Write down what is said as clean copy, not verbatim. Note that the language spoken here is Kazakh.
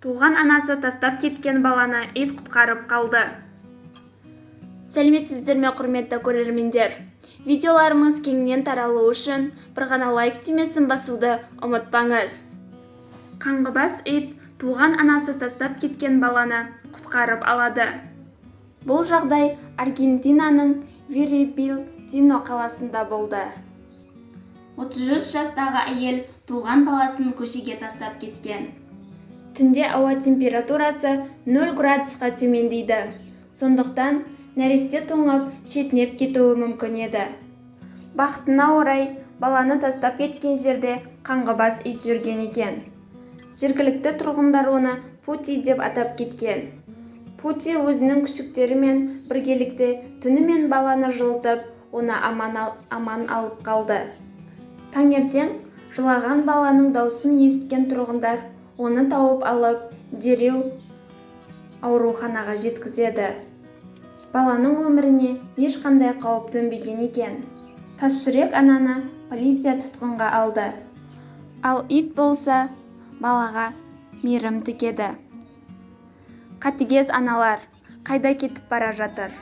Туған анасы тастап кеткен баланы ит құтқарып қалды. Сәлеметсіздер ме, құрметті көрермендер? Видеоларымыз кеңінен таралу үшін бір ғана лайк түймесін басуды ұмытпаңыз. Қаңғыбас ит туған анасы тастап кеткен баланы құтқарып алады. Бұл жағдай Аргентинаның Вирибильдино қаласында болды. 33 жастағы әйел туған баласын көшеге тастап кеткен. Түнде ауа температурасы 0 градусқа төмендейді. Сондықтан нәресте тоңып, шетінеп кетуі мүмкін еді. Бақытына орай, баланы тастап кеткен жерде қаңғыбас ит жүрген екен. Жергілікті тұрғындар оны Пути деп атап кеткен. Пути өзінің күшіктерімен біргелікте түнімен баланы жылытып, оны аман алып қалды. Таңертең жылаған баланың даусын естіген тұрғындар оны тауып алып, дереу ауруханаға жеткізеді. Баланың өміріне ешқандай қауіп төнбеген екен. Тасжүрек ананы полиция тұтқынға алды. Ал ит болса, балаға мейірім тігеді. Қатыгез аналар қайда кетіп бара жатыр?